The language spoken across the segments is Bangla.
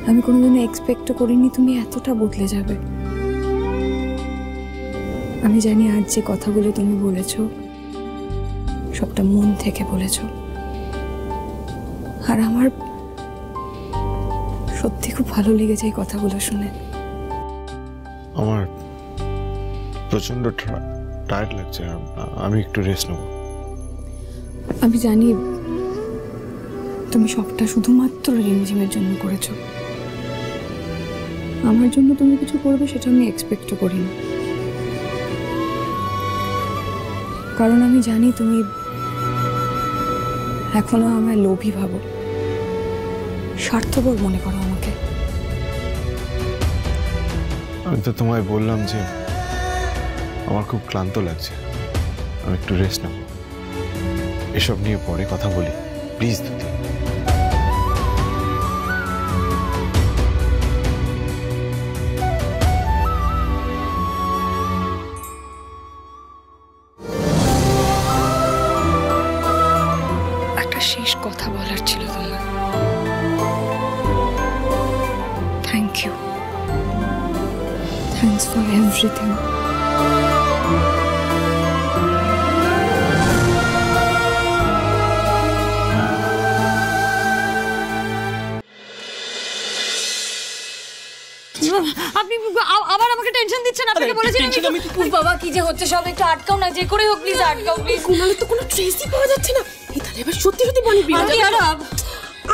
আমি কোনোদিনও এক্সপেক্ট করিনি তুমি এতটা বদলে যাবে। আমি জানি আজ যে কথাগুলো তুমি বলেছো সবটা মন থেকে বলেছো, আর আমার সত্যি খুব ভালো লেগেছে এই কথাগুলো শুনে। আমার প্রচন্ড টায়ার্ড লাগছে, আমি একটু রেস্ট নেব। আমি জানি তুমি সবটা শুধুমাত্র রিমঝিমের জন্য করেছো, আমার জন্য তুমি কিছু করবে সেটা আমি এক্সপেক্টও করিনি। কারণ আমি জানি তুমি এখনো আমায় লোভী ভাবো, স্বার্থপর মনে করো আমাকে। আমি তো তোমায় বললাম যে আমার খুব ক্লান্ত লাগছে, আমি একটু রেস্ট নেব। এসব নিয়ে পরে কথা বলি প্লিজ দিদি। একটা শেষ কথা বলার ছিল তোমার। Thank you, thanks for everything. আপনি আবার আমাকে টেনশন দিচ্ছেন। আপনাকে বলেছিলাম বাবা কি যে হচ্ছে সব একটু আটকাও না, যে করে হোক প্লিজ আটকাও প্লিজ। কুনালের তো কোনো ট্রেসই পাওয়া যাচ্ছে না। এই তাহলে এবার সত্যি সত্যি বনি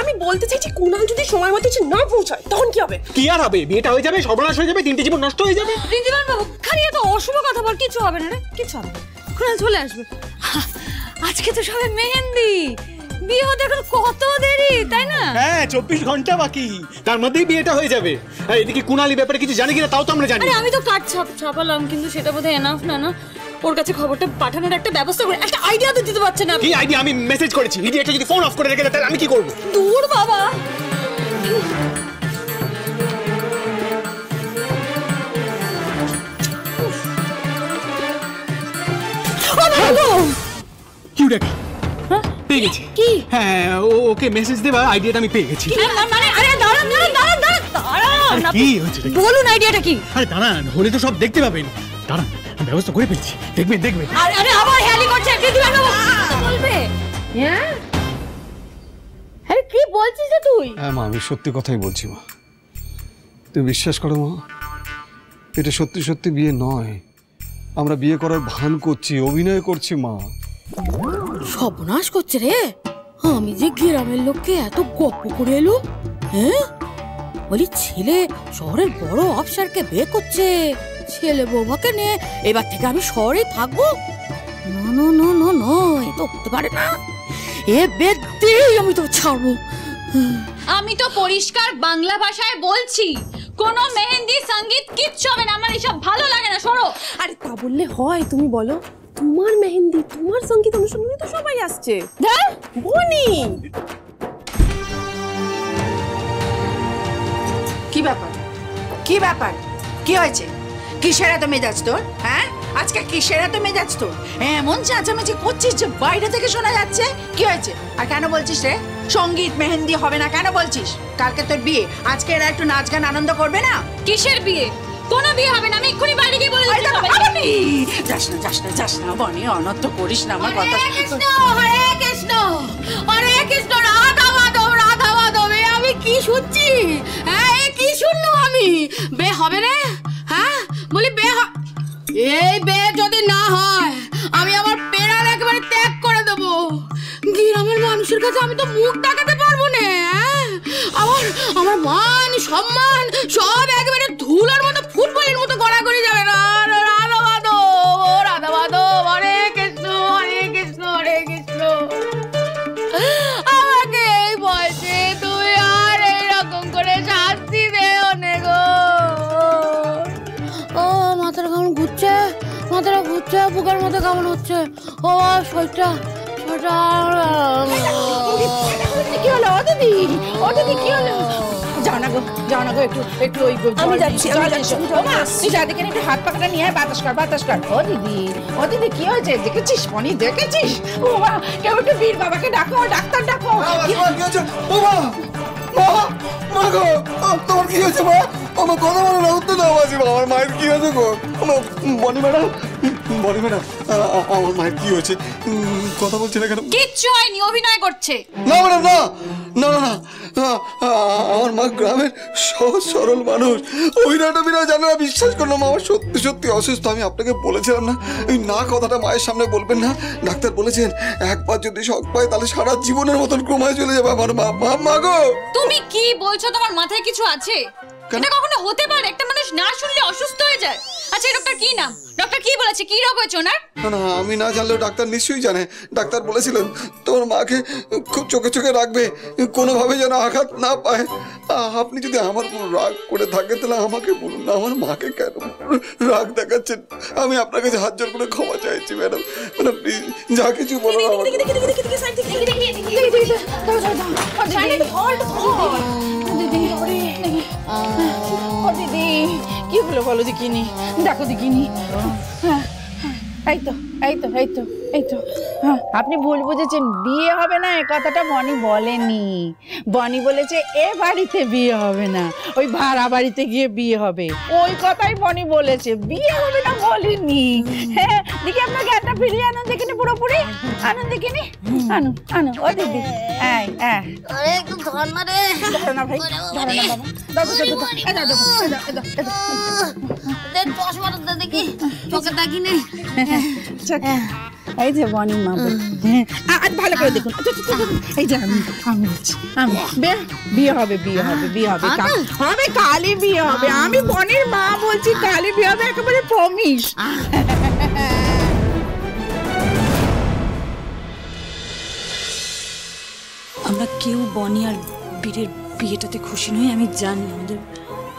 আমি বলতে চাইছি কুনাল যদি সময় মতো না পৌঁছায় তখন কি হবে? কি আর হবে, বিয়েটা হয়ে যাবে, সর্বনাশ হয়ে যাবে, তিনটে জীবন নষ্ট হয়ে যাবে। রিন্দিমান বাবু খালি এত অশুভ কথা বল, কিছু হবে না রে, কিছু হবে না, কুনাল চলে আসবে। আজকে তো সবে মেহেন্দি, বিয়ে হতে এখন কত দেরি তাই না? হ্যাঁ 24 ঘন্টা বাকি, তার মধ্যেই বিয়েটা হয়ে যাবে। আর এদিকে কুনালি ব্যাপারে কিছু জানি কিনা তাও তো আমরা জানি। আরে আমি তো কাট ছাপালাম, কিন্তু সেটা বোধহয় এনাফ না। না ওর কাছে খবরটা পাঠানোর একটা ব্যবস্থা করে, একটা আইডিয়া তো দিতে পারছে না। কি আইডিয়া? আমি মেসেজ করেছি, ইডিয়েটটা যদি ফোন অফ করে রেখে দেয় তাহলে আমি কি করব? দূর বাবা, কি দেখা পেয়ে গেছি। কি? হ্যাঁ ওকে মেসেজ দেবা আইডিয়াটা আমি পেয়ে গেছি। মানে আরে দাঁড়ান দাঁড়ান, কি হয়েছে? বলুন আইডিয়াটা কি? আরে দাঁড়ান, হলে তো সব দেখতে পাবেন। দাঁড়ান ব্যবস্থা করে ফেলছি, দেখবেন দেখবেন। আরে আবার হেয়ালি করছে, রিন্দিমান বাবু বলবে। হ্যাঁ আরে কি বলছিস রে তুই? হ্যাঁ মা, আমি সত্যি কথাই বলছি মা, তুমি বিশ্বাস করো মা, এটা সত্যি সত্যি বিয়ে নয়। আমরা বিয়ে করার ভান করছি, অভিনয় করছি মা। সর্বনাশ করছে রে। আমি যে গ্রামের লোককে এত গপ্প করে এলো। হ্যাঁ বলি ছেলে শহরের বড় অফিসারকে বিয়ে করছে, ছেলে বৌমাকে নিয়ে এবার থেকে আমি শহরেই থাকবো। না না না না না, এ তো হতে পারে না। এ বেতেই আমি তো ছাড়বো। আমি তো পরিষ্কার বাংলা ভাষায় বলছি, কোনো মেহেন্দি সঙ্গীত কিচ্ছু হবে না, আমার এসব ভালো লাগে না, সরো। আরে তা বললে হয়? তুমি বলো, তোমার মেহেন্দি তোমার সঙ্গীত অনুষ্ঠানে তো সবাই আসছে। বনি কি ব্যাপার, কি ব্যাপার, কি হয়েছে? কিসের এত মেজাজ তোর? হ্যাঁ আজকে কিসের এত মেজাজ তোর? এমন চেঁচামেচি করছিস যে বাইরে থেকে শোনা যাচ্ছে। কি হয়েছে? আর কেন বলছিস রে সঙ্গীত মেহেন্দি হবে না? কেন বলছিস? কালকে তোর বিয়ে, আজকে এরা একটু নাচ গান আনন্দ করবে না? কিসের বিয়ে? কোনো বিয়ে হবে না, আমি এক্ষুনি বাইরে গিয়ে বলে দিচ্ছি। যাস না যাস না যাস না বনি, অনর্থ করিস না আমার কথা। হরে কৃষ্ণ হরে কৃষ্ণ হরে কৃষ্ণ, রাধা মাধব, আমি কি শুনছি? হ্যাঁ কি শুনলাম আমি? বে হবে রে? হ্যাঁ বলি বে, এই বে যদি না হয় আমি আমার পেরার একেবারে ত্যাগ করে দেবো। গ্রামের মানুষের কাছে আমি তো মুখ দেখাতে পারবো না। আমার মান সম্মান সব একেবারে ধুলোর মতো ফুটবলের মতো গড়াগড়ি যাবে না। রাধা মাধব হরে কৃষ্ণ হরে কৃষ্ণ হরে কৃষ্ণ। আমাকে এই বয়সে তুই আর এইরকম করে শাস্তি দেও নে গো। ও মাথাটা কেমন ঘুরছে, মাথাটা ঘুরছে, বুকের মধ্যে কেমন হচ্ছে। ও শরীরটা কি হলো? ও দিদি, ও দিদি কি হলো? যাও না গো, যাও না গো, একটু একটু ওই আমি যাচ্ছি, তুই যা দেখে একটু হাত পাখাটা নিয়ে বাতাস কর, বাতাস কর। ও দিদি কি হয়েছে? দেখেছিস মনি, দেখেছিস? ও মা, কেউ একটু বীর বাবাকে ডাকো, ডাক্তার ডাকো। মা গো, তোমার কি হয়েছে মা? আমার কথা বলো না, উত্তর দাও মাসিমা। আমার মায়ের কি হয়েছে গো? বনি ম্যাডাম, আমার মায়ের কি হয়েছে? কথা বলছে না কেন? কিচ্ছু হয়নি, অভিনয় করছে। না ম্যাডাম, না না না না, আমার মা গ্রামের সহজ সরল মানুষ, অভিনয়টা জানে না। বিশ্বাস করলাম আমার সত্যি সত্যি অসুস্থ। আমি আপনাকে বলেছিলাম না এই না কথাটা মায়ের সামনে বলবেন না। ডাক্তার বলেছেন একবার যদি শক পায় তাহলে সারা জীবনের মতন ক্রমায় চলে যাবে আমার মা। মা গো, তুমি কি বলছো? তোমার মাথায় কিছু আছে? এটা কখনো হতে পারে? একটা মানুষ না শুনলে অসুস্থ হয়ে যায়। আচ্ছা, ডক্টর কি নাম? ডক্টর কি বলেছে? কি রোগ হয়েছে ওনার? না আমি না জানলেও ডাক্তার নিশ্চয়ই জানে। ডাক্তার বলেছিলেন তোমার মাকে খুব চোখে চোখে রাখবে, কোনোভাবে যেন আঘাত না পায়। আপনি যদি আমার কোনো রাগ করে থাকেন তাহলে আমাকে বলুন না, আমার মাকে কেন রাগ দেখাচ্ছেন? আমি আপনার কাছে হাত জোর করে ক্ষমা চাইছি ম্যাডাম। ম্যাডাম প্লিজ যা কিছু বলো আমাকে। দিদি কি হলো বলো দেখিনি? দেখো দেখিনি। এই তো এই তো এই তো এই তো আপনি ভুল বুঝেছেন। বিয়ে হবে না এ কথাটা বনি বলেনি। বনি বলেছে এ বাড়িতে বিয়ে হবে না, ওই ভাড়া বাড়িতে গিয়ে বিয়ে হবে, ওই কথাই বনি বলেছে। বিয়ে হবে না বলেনি। হ্যাঁ, দেখি আপনার জ্ঞানটা ফিরিয়ে আনুন দেখিনি, পুরোপুরি আনুন দেখিনি। আনুন আনুন ও দিদি। এই আরে একটু ধর না রে। ধরো না ভাই, ধরো না বাবা। দাদা দে চশমাটা দে দেখি, চোখে দেখি নেই। এই যে বনি মা, ভালো করে দেখুন। এই যে আমি বিয়ে হবে, বিয়ে হবে, বিয়ে হবে, হবে কালই বিয়ে হবে। আমি বনির মা বলছি, কালই বিয়ে হবে, একেবারে প্রমিস। আমরা কেউ বনি আর বীরের বিয়েটাতে খুশি নই, আমি জানি।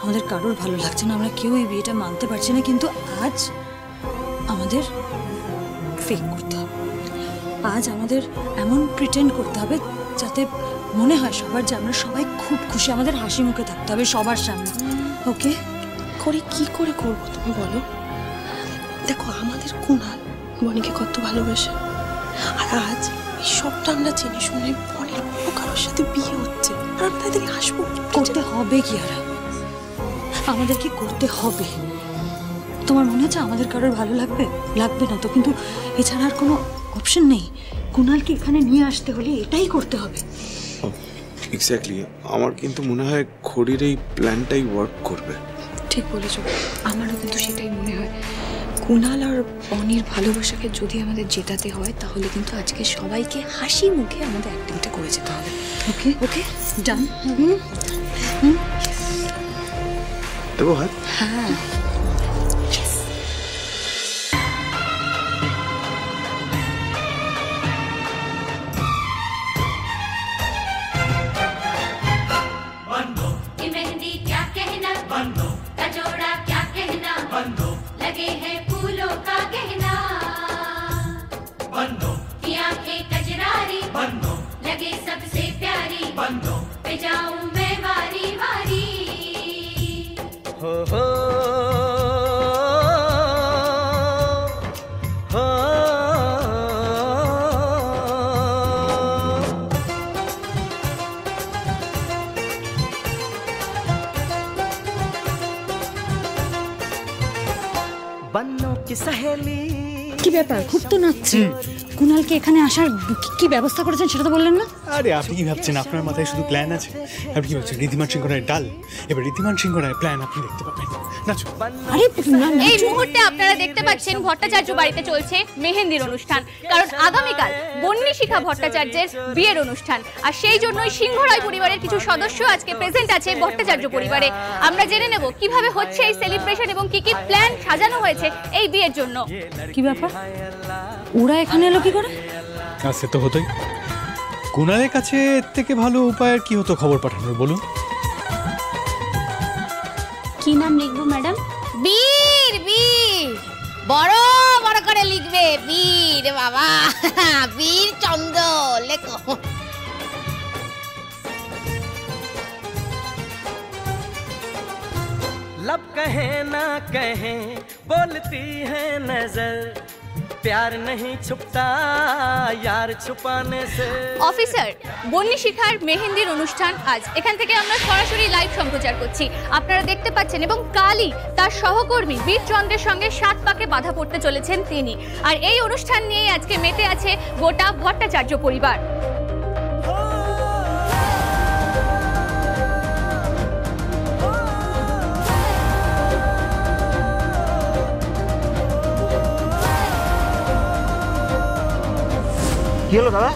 আমাদের কারোর ভালো লাগছে না, আমরা কেউ এই বিয়েটা মানতে পারছি না। কিন্তু আজ আমাদের ফেক করতে হবে। আজ আমাদের এমন প্রিটেন্ড করতে হবে যাতে মনে হয় সবার যে আমরা সবাই খুব খুশি। আমাদের হাসি মুখে থাকতে হবে সবার সামনে। ওকে করে কি করে করবো তুমি বলো? দেখো আমাদের কুনাল বনিকে কত ভালোবাসে, আর আজ এই সবটা আমরা জেনে শুনে বনির অন্য কারোর সাথে বিয়ে হচ্ছে, আর আমরা তাদের হাসবো। করতে হবে কি আর আমাদেরকে করতে হবে। তোমার মনে হচ্ছে আমাদের কারোর ভালো লাগবে? লাগবে না তো, কিন্তু এছাড়া আর কোনো অপশন নেই। কুনালকে এখানে নিয়ে আসতে হলে এটাই করতে হবে। এক্স্যাক্টলি, আমার কিন্তু মনে হয় খড়ির এই প্ল্যানটাই ওয়ার্ক করবে। ঠিক বলেছ, আমারও কিন্তু সেটাই মনে হয়। কুনাল আর বনির ভালোবাসাকে যদি আমাদের জেতাতে হয় তাহলে কিন্তু আজকে সবাইকে হাসি মুখে আমাদের অ্যাক্টিংটা করে যেতে হবে। ওকে ওকে, ডান। দেবো হাত? হ্যাঁ। কি ব্যাপার, খুব তো নাচছে। কুনালকে এখানে আসার কি ব্যবস্থা করেছেন সেটা তো বললেন না। আরে আপনি কি ভাবছেন আপনার মাথায় শুধু প্ল্যান আছে? আপনি কি ভাবছেন ঋদ্ধিমান সিংহ রায়ের ডাল? এবার ঋদ্ধিমান সিংহ রায়ের প্ল্যান আপনি দেখতে পাবেন। নাচো। আরে এই মুহূর্তে আপনারা দেখতে পাচ্ছেন ভট্টাচার্য বাড়িতে চলছে মেহেন্দির অনুষ্ঠান, কারণ আগামীকাল বন্নি শিখা ভট্টাচার্যের বিয়ের অনুষ্ঠান। আর সেই জন্যই সিংহ রায় পরিবারের কিছু সদস্য আজকে প্রেজেন্ট আছে ভট্টাচার্য পরিবারে। আমরা জেনে নেব কিভাবে হচ্ছে এই সেলিব্রেশন এবং কি কি প্ল্যান সাজানো হয়েছে এই বিয়ের জন্য। কি ব্যাপার, ওরা এখানে এলো কি করে? সে তো হতোই। কুনালের কাছে এর থেকে ভালো উপায় কি হতো খবর পাঠানোর, বলুন? কি নাম লিখবো ম্যাডাম? বীর, বীর বড় বড় করে লিখবে, বীর বাবা, বীর চন্দ্র লেখো। लब कहे ना कहे बोलती है नजर, प्यार नहीं छुपता यार छुपाने से। অফিসার, বন্নি শিখার মেহেন্দির অনুষ্ঠান আজ এখান থেকে আমরা সরাসরি লাইভ সম্প্রচার করছি, আপনারা দেখতে পাচ্ছেন। এবং কালই তার সহকর্মী বীর চন্দ্রের সঙ্গে 7 পাকে বাধা পড়তে চলেছেন তিনি। আর এই অনুষ্ঠান নিয়ে আজকে মেতে আছে গোটা ভট্টাচার্য পরিবার। কি হলো দাদা?